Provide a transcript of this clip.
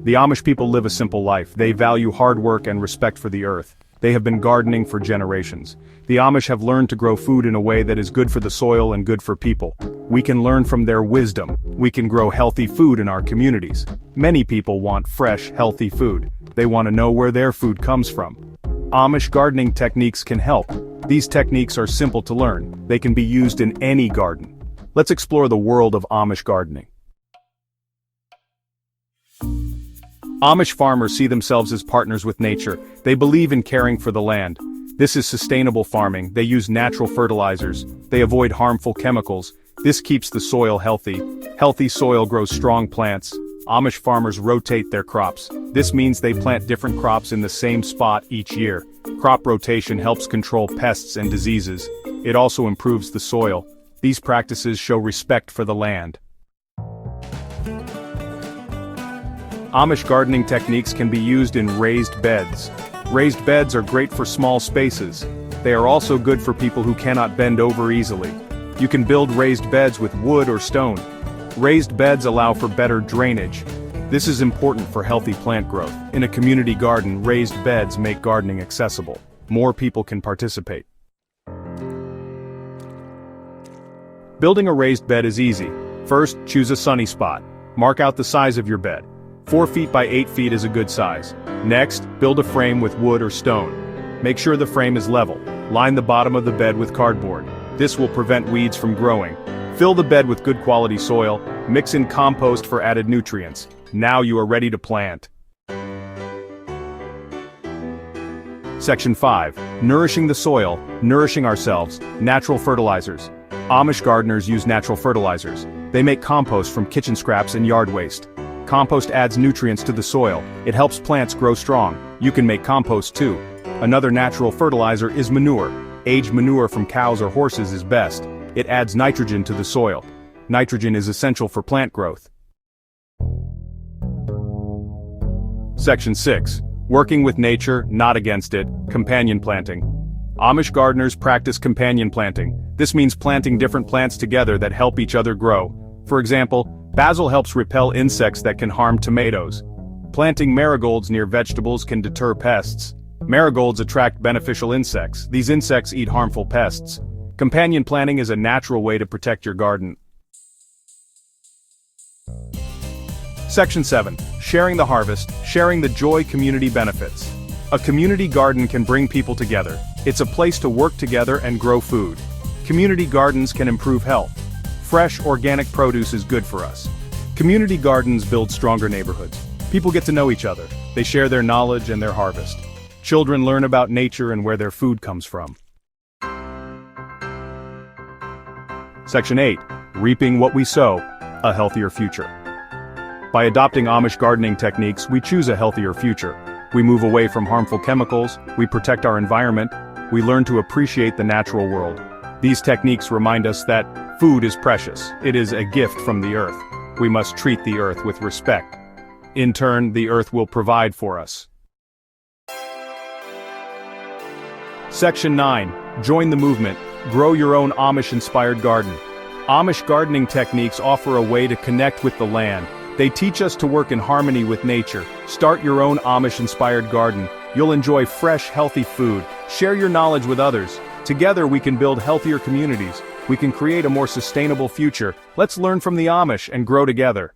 The Amish people live a simple life. They value hard work and respect for the earth. They have been gardening for generations. The Amish have learned to grow food in a way that is good for the soil and good for people. We can learn from their wisdom. We can grow healthy food in our communities. Many people want fresh, healthy food. They want to know where their food comes from. Amish gardening techniques can help. These techniques are simple to learn. They can be used in any garden. Let's explore the world of Amish gardening. Amish farmers see themselves as partners with nature. They believe in caring for the land. This is sustainable farming. They use natural fertilizers. They avoid harmful chemicals. This keeps the soil healthy. Healthy soil grows strong plants. Amish farmers rotate their crops. This means they plant different crops in the same spot each year. Crop rotation helps control pests and diseases. It also improves the soil. These practices show respect for the land. Amish gardening techniques can be used in raised beds. Raised beds are great for small spaces. They are also good for people who cannot bend over easily. You can build raised beds with wood or stone. Raised beds allow for better drainage. This is important for healthy plant growth. In a community garden, raised beds make gardening accessible. More people can participate. Building a raised bed is easy. First, choose a sunny spot. Mark out the size of your bed. 4 feet by 8 feet is a good size. Next, build a frame with wood or stone. Make sure the frame is level. Line the bottom of the bed with cardboard. This will prevent weeds from growing. Fill the bed with good quality soil. Mix in compost for added nutrients. Now you are ready to plant. Section 5. Nourishing the soil, nourishing ourselves, natural fertilizers. Amish gardeners use natural fertilizers. They make compost from kitchen scraps and yard waste. Compost adds nutrients to the soil. It helps plants grow strong. You can make compost too. Another natural fertilizer is manure. Aged manure from cows or horses is best. It adds nitrogen to the soil. Nitrogen is essential for plant growth. Section 6. Working with nature, not against it, companion planting. Amish gardeners practice companion planting. This means planting different plants together that help each other grow. For example, basil helps repel insects that can harm tomatoes. Planting marigolds near vegetables can deter pests. Marigolds attract beneficial insects. These insects eat harmful pests. Companion planting is a natural way to protect your garden. Section 7. Sharing the harvest, sharing the joy community benefits. A community garden can bring people together. It's a place to work together and grow food. Community gardens can improve health. Fresh, organic produce is good for us. Community gardens build stronger neighborhoods. People get to know each other. They share their knowledge and their harvest. Children learn about nature and where their food comes from. Section 8. Reaping what we sow, a healthier future. By adopting Amish gardening techniques, we choose a healthier future. We move away from harmful chemicals, we protect our environment, we learn to appreciate the natural world. These techniques remind us that food is precious. It is a gift from the earth. We must treat the earth with respect. In turn, the earth will provide for us. Section 9. Join the movement. Grow your own Amish-inspired garden. Amish gardening techniques offer a way to connect with the land. They teach us to work in harmony with nature. Start your own Amish-inspired garden. You'll enjoy fresh, healthy food. Share your knowledge with others. Together we can build healthier communities. We can create a more sustainable future. Let's learn from the Amish and grow together.